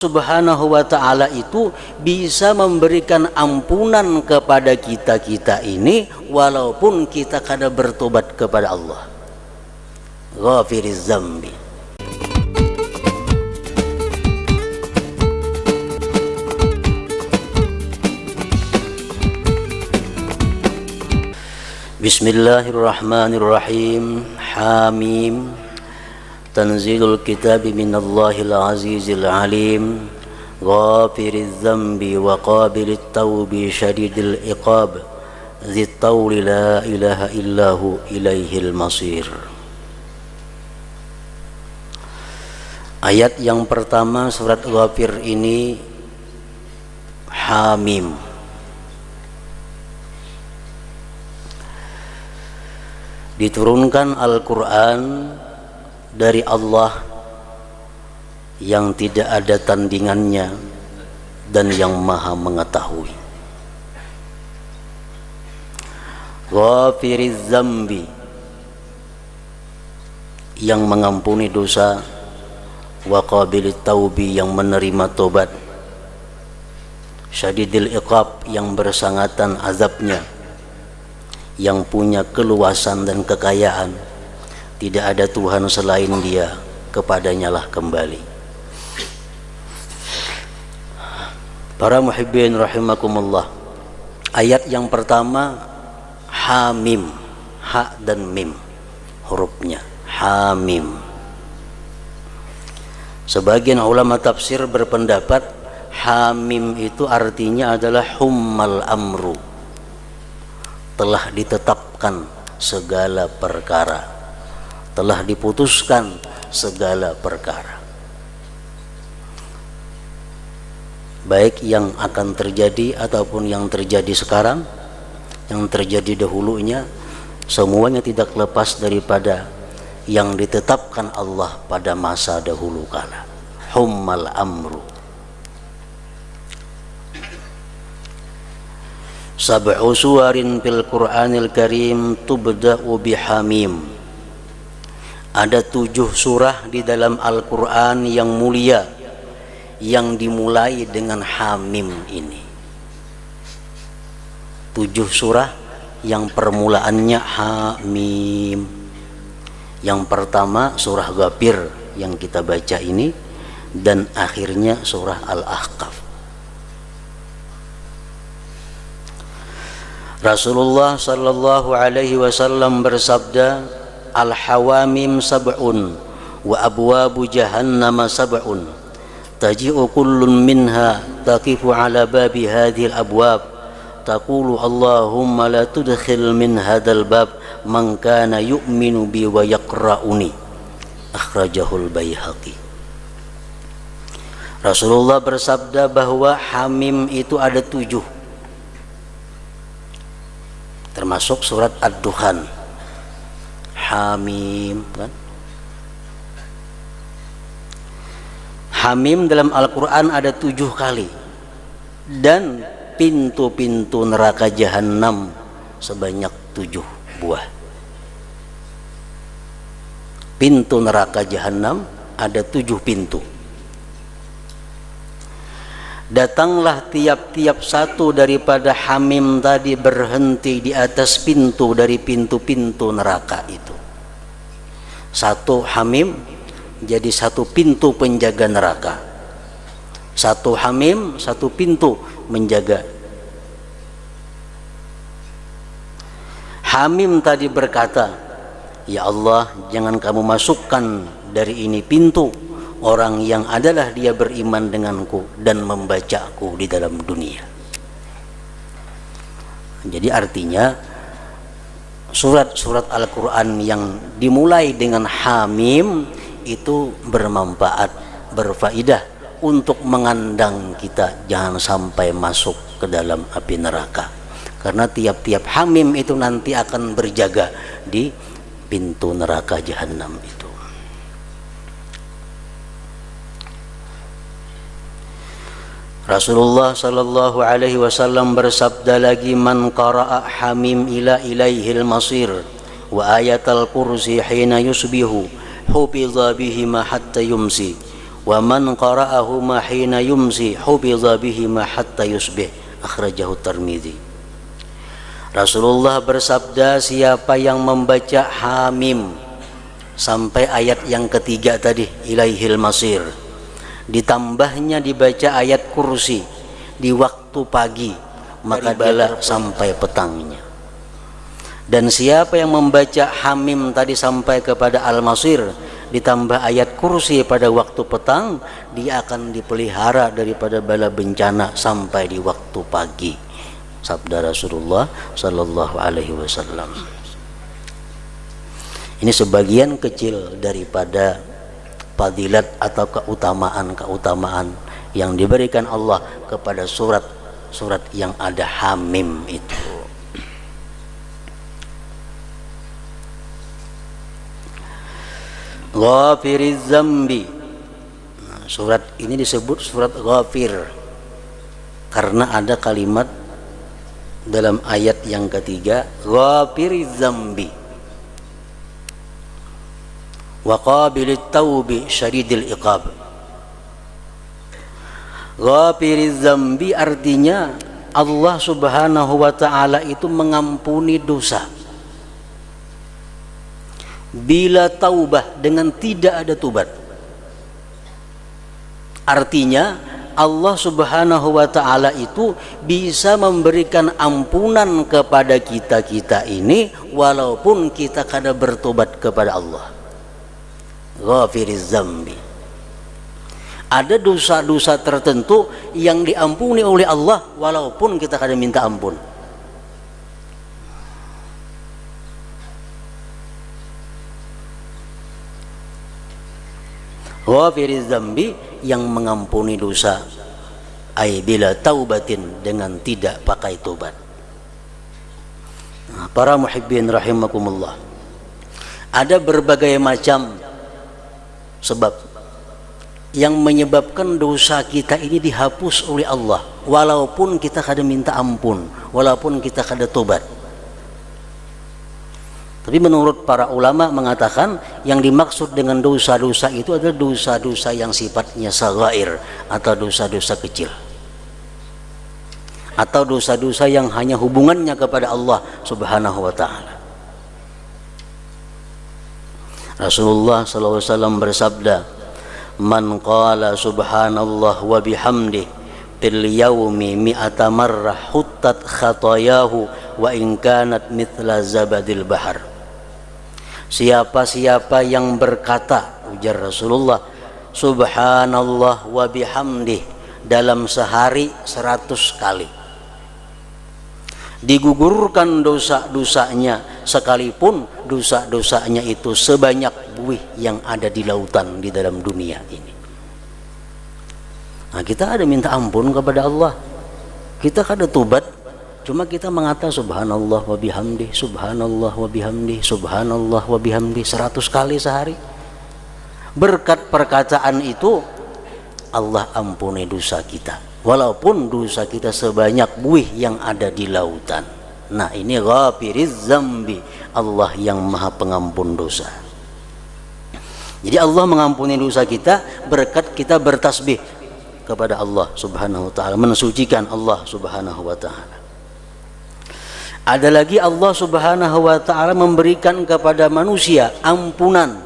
Subhanahu wa ta'ala itu bisa memberikan ampunan kepada kita ini walaupun kita kada bertobat kepada Allah. Ghafiriz zambi. Bismillahirrahmanirrahim. Hamim. Tanzilul kitabi minallahil azizil alim. Ghafiriz zambi wa qabilit tawbi syadidil iqab. Dzit tawli la ilaha illahu ilaihil masir. Ayat yang pertama surat Ghafir ini Hamim. Diturunkan Al-Quran dari Allah yang tidak ada tandingannya dan yang maha mengetahui. Ghafiriz zambi, yang mengampuni dosa, wa qabilit taubi, yang menerima tobat, syadidil iqab, yang bersangatan azabnya, yang punya keluasan dan kekayaan, tidak ada Tuhan selain Dia, kepadanya lah kembali. Para muhibbin rahimakumullah, ayat yang pertama Hamim, ha dan mim hurufnya, Hamim. Sebagian ulama tafsir berpendapat Hamim itu artinya adalah hummal amru, telah ditetapkan segala perkara, telah diputuskan segala perkara, baik yang akan terjadi ataupun yang terjadi sekarang, yang terjadi dahulunya, semuanya tidak lepas daripada yang ditetapkan Allah pada masa dahulu kala. Hummal amru. Sab'u suwarin fil Qur'anil Karim tubda'u bihamim. Ada 7 surah di dalam Al-Quran yang mulia yang dimulai dengan Hamim ini. 7 surah yang permulaannya Hamim. Yang pertama surah Ghafir yang kita baca ini, dan akhirnya surah Al-Ahqaf. Rasulullah sallallahu alaihi wasallam bersabda, Al-hawamim sab'un wa abwabu jahannam sab'un taji'u kullun minha taqifu ala babi hadhil abwab taqulu Allahumma la tudkhil min hadzal bab man kana yu'minu bi wa yaqra'uni. Akhrajahul Baihaqi. Rasulullah bersabda bahwa Hamim itu ada 7, termasuk surat Ad-Dukhan. Hamim, kan? Hamim dalam Al-Quran ada 7 kali, dan pintu-pintu neraka Jahannam sebanyak 7 buah. Pintu neraka Jahannam ada 7 pintu. Datanglah tiap-tiap satu daripada Hamim tadi berhenti di atas pintu dari pintu-pintu neraka itu. Satu Hamim jadi satu pintu penjaga neraka. Satu Hamim, satu pintu menjaga. Hamim tadi berkata, ya Allah, jangan kamu masukkan dari ini pintu orang yang adalah dia beriman denganku dan membacaku di dalam dunia. Jadi artinya surat-surat Al-Quran yang dimulai dengan Hamim itu bermanfaat, berfaedah untuk mengandang kita jangan sampai masuk ke dalam api neraka. Karena tiap-tiap Hamim itu nanti akan berjaga di pintu neraka Jahannam itu. Rasulullah sallallahu alaihi wasallam bersabda lagi, man qara'a Hamim ila ilaihil masir wa ayatal kursi hina yusbihu hufiza bihima hatta yumsi wa man qara'ahuma hina yumsi hubidha bihima hatta yusbih, akhrajahu Tirmidzi. Rasulullah bersabda, siapa yang membaca Hamim sampai ayat yang ketiga tadi, ilaihil masir, ditambahnya dibaca ayat kursi di waktu pagi, maka bala sampai petangnya. Dan siapa yang membaca Hamim tadi sampai kepada Al-Masir ditambah ayat kursi pada waktu petang, dia akan dipelihara daripada bala bencana sampai di waktu pagi. Sabda Rasulullah sallallahu alaihi wasallam. Ini sebagian kecil daripada fadilat atau keutamaan yang diberikan Allah kepada surat yang ada Hamim itu. Ghafiriz Zambi. Surat ini disebut surat Ghafir karena ada kalimat dalam ayat yang ketiga, Ghafiriz Zambi wa qabilit taubi syadidil iqab. Ghafiriz Zambi artinya Allah Subhanahu wa ta'ala itu mengampuni dosa bila taubah, dengan tidak ada tobat. Artinya Allah Subhanahu wa ta'ala itu bisa memberikan ampunan kepada kita ini walaupun kita kada bertobat kepada Allah. Ghafiriz Zambi. Ada dosa-dosa tertentu yang diampuni oleh Allah walaupun kita kada minta ampun. Ghafiriz Zambi, yang mengampuni dosa, ay bila taubatin, dengan tidak pakai tobat. Nah, para muhibbin rahimakumullah, ada berbagai macam sebab yang menyebabkan dosa kita ini dihapus oleh Allah walaupun kita kada minta ampun, walaupun kita kada tobat. Tapi menurut para ulama mengatakan yang dimaksud dengan dosa-dosa itu adalah dosa-dosa yang sifatnya saghair atau dosa-dosa kecil, atau dosa-dosa yang hanya hubungannya kepada Allah Subhanahu wa ta'ala. Rasulullah SAW bersabda, man qala subhanallah wa bihamdih fil yaumi mi'ata marrah huttat khatayahu wa in kanat mithla zabadil bahar. Siapa-siapa yang berkata, ujar Rasulullah, subhanallah wa bihamdih dalam sehari 100 kali, digugurkan dosa-dosanya sekalipun dosa-dosanya itu sebanyak buih yang ada di lautan di dalam dunia ini. Nah, kita ada minta ampun kepada Allah, kita kada tobat, cuma kita mengatakan subhanallah wa bihamdih, subhanallah wa bihamdih, subhanallah wa bihamdih 100 kali sehari. Berkat perkataan itu Allah ampuni dosa kita walaupun dosa kita sebanyak buih yang ada di lautan. Nah, ini Ghafiriz Zambi, Allah yang maha pengampun dosa. Jadi Allah mengampuni dosa kita berkat kita bertasbih kepada Allah Subhanahu wa ta'ala, mensucikan Allah Subhanahu wa ta'ala. Ada lagi Allah Subhanahu wa ta'ala memberikan kepada manusia ampunan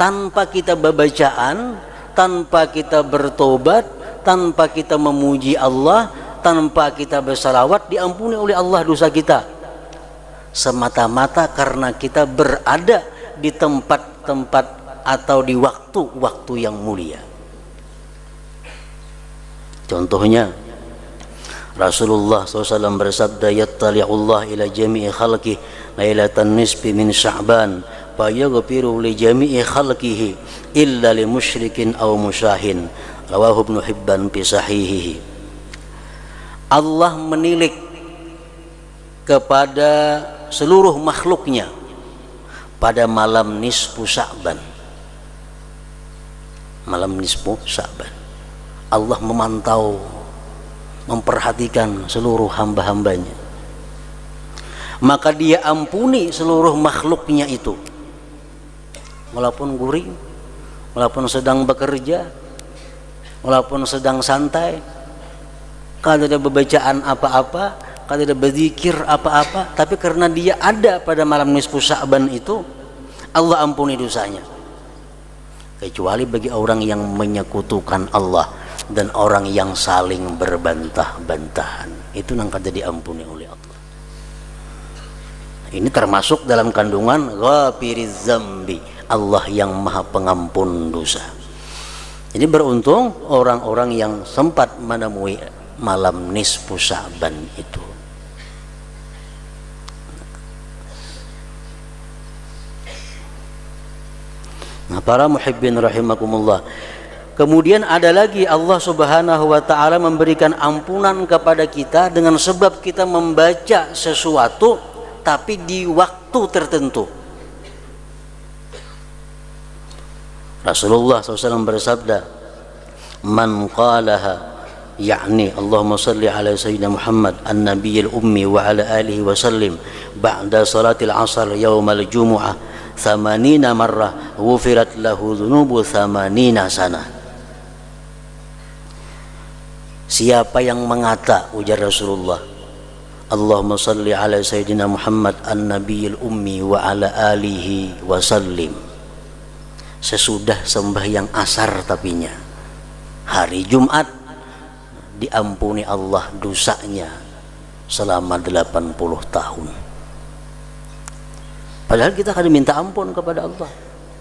tanpa kita bacaan, tanpa kita bertobat, tanpa kita memuji Allah, tanpa kita bersalawat, diampuni oleh Allah dosa kita semata-mata karena kita berada di tempat-tempat atau di waktu-waktu yang mulia. Contohnya Rasulullah SAW bersabda, yattali'ullah ila jami'i khalqih lailatan nisfi min sya'ban fayaghfiru li jami'i khalqihi illa li musyrikin aw musyahin, rawahu Ibnu Hibban fi sahihihi. Allah menilik kepada seluruh makhluknya pada malam nisfu Sya'ban. Malam nisfu Sya'ban Allah memantau, memperhatikan seluruh hamba-hambanya, maka dia ampuni seluruh makhluknya itu walaupun guring, walaupun sedang bekerja, walaupun sedang santai, kalau ada bacaan apa-apa, kalau ada berzikir apa-apa, tapi karena dia ada pada malam nisfu Sya'ban itu, Allah ampuni dosanya. Kecuali bagi orang yang menyekutukan Allah dan orang yang saling berbantah-bantahan, itu nang kada diampuni oleh Allah. Ini termasuk dalam kandungan ghafiriz zambi, Allah yang maha pengampun dosa. Jadi beruntung orang-orang yang sempat menemui malam nisfu Sya'ban itu. Nah, para muhibbin rahimakumullah, kemudian ada lagi Allah subhanahu wa ta'ala memberikan ampunan kepada kita dengan sebab kita membaca sesuatu tapi di waktu tertentu. Rasulullah SAW bersabda, man qalaha, yakni Allahumma salli ala sayyidina Muhammad an-nabiyil ummi wa ala alihi wa sallim ba'da salatil asar yawmal jumu'ah thamanina marrah ghufirat lahu dhunubu thamanina sana. Siapa yang mengata, ujar Rasulullah, Allahumma salli ala sayyidina Muhammad an-nabiyil ummi wa ala alihi wa sallim, sesudah sembahyang asar tapinya hari Jumat, diampuni Allah dosanya selama 80 tahun. Padahal kita kada minta ampun kepada Allah,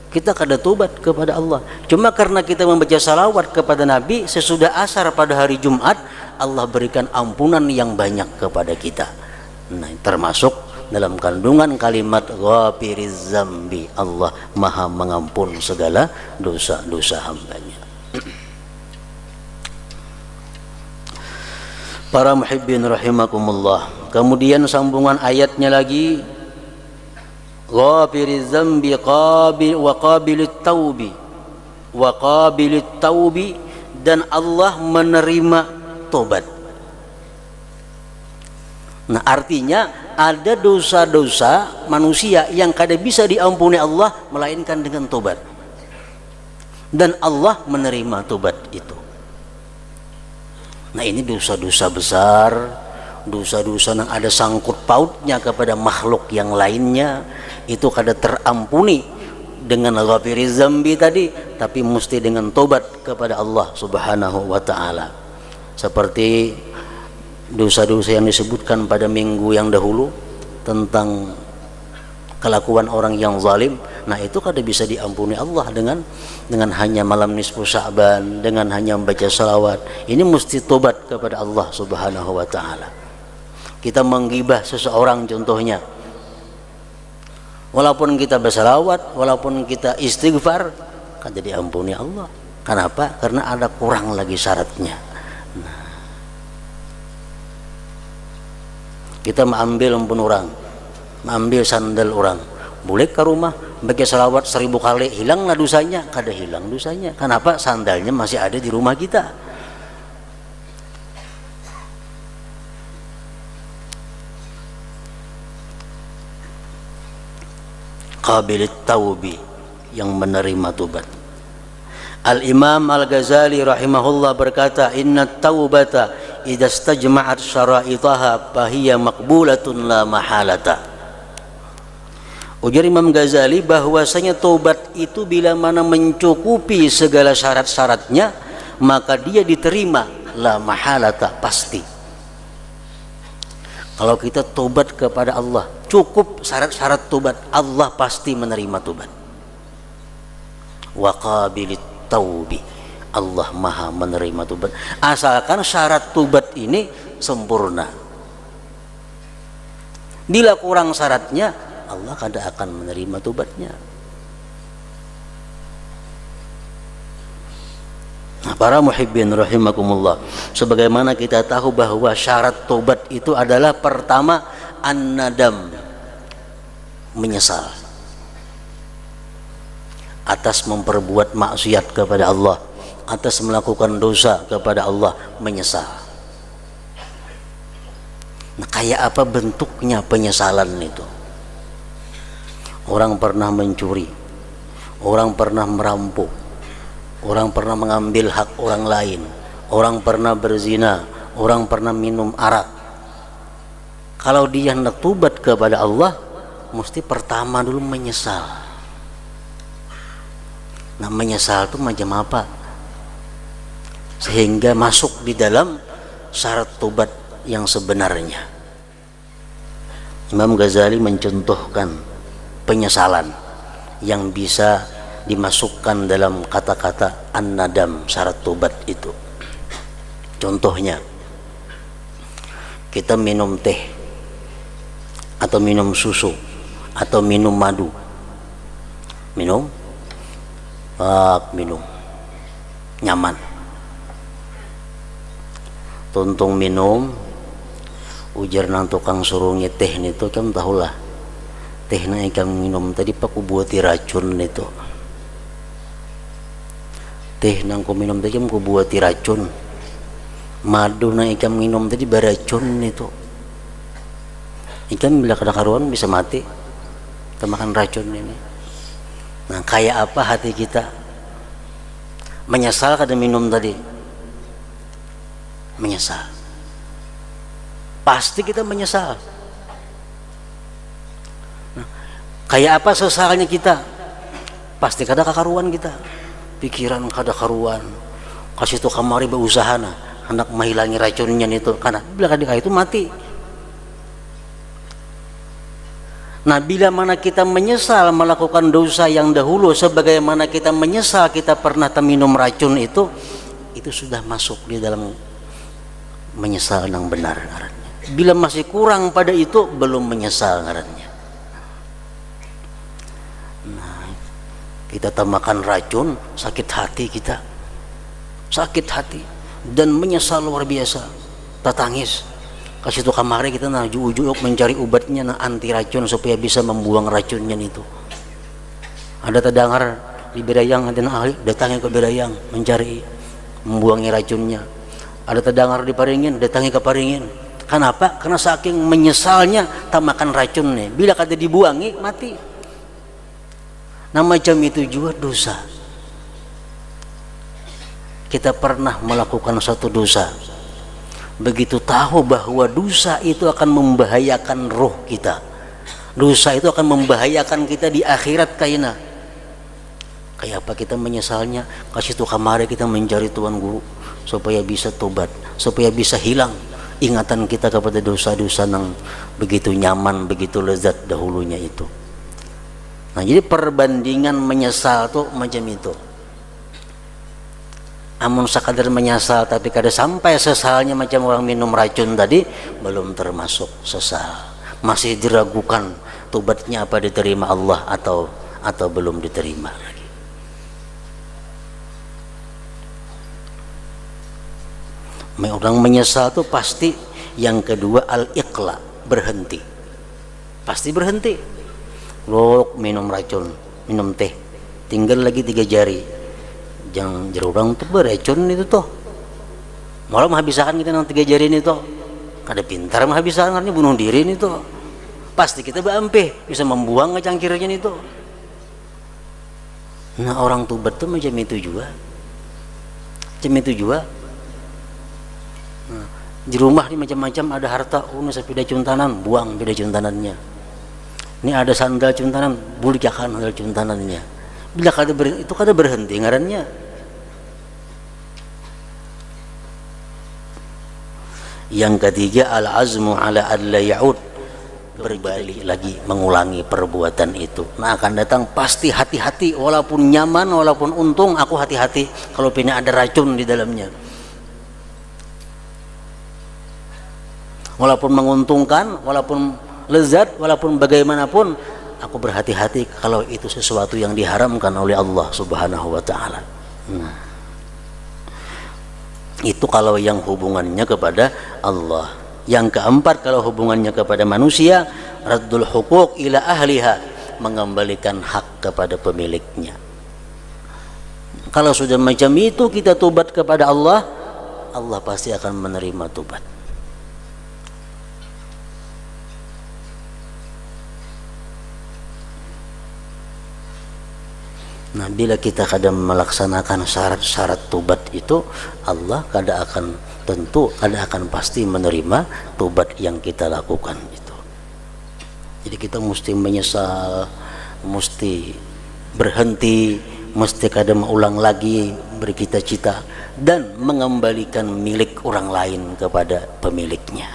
kita kada tobat kepada Allah. Cuma karena kita membaca salawat kepada Nabi sesudah asar pada hari Jumat, Allah berikan ampunan yang banyak kepada kita. Nah, termasuk dalam kandungan kalimat ghafiriz zambi, Allah maha mengampun segala dosa-dosa hambanya. Para muhibbin rahimakumullah, kemudian sambungan ayatnya lagi, ghafiriz zambi wa qabilit taubi wa qabilit taubi, dan Allah menerima tobat. Nah, artinya ada dosa-dosa manusia yang kada bisa diampuni Allah melainkan dengan tobat, dan Allah menerima tobat itu. Nah, ini dosa-dosa besar, dosa-dosa yang ada sangkut pautnya kepada makhluk yang lainnya, itu kada terampuni dengan ghafiriz zambi tadi, tapi mesti dengan tobat kepada Allah subhanahu wa ta'ala. Seperti dosa-dosa yang disebutkan pada minggu yang dahulu tentang kelakuan orang yang zalim. Nah, itu kada bisa diampuni Allah dengan hanya malam nisfu Sya'ban, dengan hanya membaca salawat. Ini mesti tobat kepada Allah subhanahu wa ta'ala. Kita menggibah seseorang contohnya, walaupun kita bersalawat, walaupun kita istighfar, kada diampuni Allah. Kenapa? Karena ada kurang lagi syaratnya. Nah, kita mengambil ampun orang, mengambil sandal orang, boleh ke rumah baca salawat 1000 kali, hilanglah dosanya? Kada hilang dosanya. Kenapa? Sandalnya masih ada di rumah kita. Qabilit taubi, yang menerima tobat. Al-Imam Al-Ghazali rahimahullah berkata, inna taubata idza istajma'at syara'itaha fahiya maqbulatun la mahalata. Ujar Imam Ghazali bahwasanya tobat itu bila mana mencukupi segala syarat-syaratnya, maka dia diterima la mahalata, pasti. Kalau kita tobat kepada Allah, cukup syarat-syarat tobat, Allah pasti menerima tobat. Wa qabilit taubi, Allah maha menerima tobat, asalkan syarat tobat ini sempurna. Bila kurang syaratnya, Allah kada akan menerima tobatnya. Nah, para muhibbin rahimakumullah, sebagaimana kita tahu bahwa syarat tobat itu adalah pertama an-nadam, menyesal atas memperbuat maksiat kepada Allah, atas melakukan dosa kepada Allah, menyesal. Nah, kayak apa bentuknya penyesalan itu? Orang pernah mencuri, orang pernah merampok, orang pernah mengambil hak orang lain, orang pernah berzina, orang pernah minum arak. Kalau dia hendak tobat kepada Allah, mesti pertama dulu menyesal. Nah, menyesal itu macam apa? Sehingga masuk di dalam syarat tobat yang sebenarnya. Imam Ghazali mencontohkan penyesalan yang bisa dimasukkan dalam kata-kata an-nadam, syarat tobat itu. Contohnya, kita minum teh atau minum susu atau minum madu, minum nyaman, tuntung minum, ujar nang tukang surungnya teh itu kan tahulah teh na ikam minum tadi pak buati racun itu, teh nang ku minum tadi ku buati racun, madu na ikam minum tadi beracun itu, ikan bila kena karuan bisa mati termakan racun ini. Nah, kayak apa hati kita? Menyesal kada minum tadi? Menyesal. Pasti kita menyesal. Nah, kayak apa sesalnya kita? Pasti kada kakaruan kita. Pikiran kada karuan. Kasih tu kamari berusaha nah, hendak menghilangi racunnya itu. Karena bila kada itu mati. Nah, bila mana kita menyesal melakukan dosa yang dahulu, sebagaimana kita menyesal kita pernah minum racun itu sudah masuk di dalam menyesal yang benar ngarannya. Bila masih kurang pada itu, belum menyesal ngarannya. Nah, kita makan racun, sakit hati kita, sakit hati dan menyesal luar biasa, tatangis. Kasih tu kamari kita nah ujuk-ujuk mencari obatnya nah anti racun supaya bisa membuang racunnya itu. Ada terdengar di Bedayang ada ahli datangnya ke Bedayang mencari membuangi racunnya. Ada terdengar di Paringin datangi ke Paringin. Kenapa? Karena saking menyesalnya tak makan racun nih. Bila kata dibuangi mati. Nah, macam itu juga dosa. Kita pernah melakukan satu dosa. Begitu tahu bahwa dosa itu akan membahayakan roh kita, dosa itu akan membahayakan kita di akhirat kaina. Kayak apa kita menyesalnya? Kasih tu kamari kita mencari Tuhan Guru supaya bisa tobat, supaya bisa hilang ingatan kita kepada dosa-dosa yang begitu nyaman, begitu lezat dahulunya itu. Nah, jadi perbandingan menyesal tuh macam itu. Amun sekadar menyesal tapi kada sampai sesalnya macam orang minum racun tadi, belum termasuk sesal. Masih diragukan tobatnya apa diterima Allah atau belum diterima lagi. Orang menyesal tuh pasti yang kedua al-iqla, berhenti. Pasti berhenti. Lo minum racun, minum teh, tinggal lagi 3 jari. Jangan jerurang tuh beracun itu tuh. Malah menghabiskan kita nang 3 jari ini tuh. Kada pintar menghabiskan karena bunuh diri ini tuh. Pasti kita beampe bisa membuang ke cangkirnya itu. Nah, orang tobat tuh macam itu juga. Macam itu juga. Nah, di rumah ini macam-macam ada harta, ini sepeda cuntanan, buang sepeda cuntanannya. Ini ada sandal cuntanan, bulikan sandal cuntanannya. Bila itu kada berhenti ngarannya. Yang ketiga al-azmu ala alla ya'ud, berbalik lagi mengulangi perbuatan itu. Nah, akan datang pasti hati-hati, walaupun nyaman walaupun untung aku hati-hati kalau punya ada racun di dalamnya. Walaupun menguntungkan, walaupun lezat, walaupun bagaimanapun aku berhati-hati kalau itu sesuatu yang diharamkan oleh Allah Subhanahu wa taala. Itu kalau yang hubungannya kepada Allah. Yang keempat, kalau hubungannya kepada manusia, raddul huquq ila ahliha, mengembalikan hak kepada pemiliknya. Kalau sudah macam itu kita tobat kepada Allah, Allah pasti akan menerima tobat. Nah, bila kita kadang melaksanakan syarat-syarat tobat itu, Allah kada akan tentu kada akan pasti menerima tobat yang kita lakukan itu. Jadi kita mesti menyesal, mesti berhenti, mesti kadang ulang lagi bercita-cita dan mengembalikan milik orang lain kepada pemiliknya.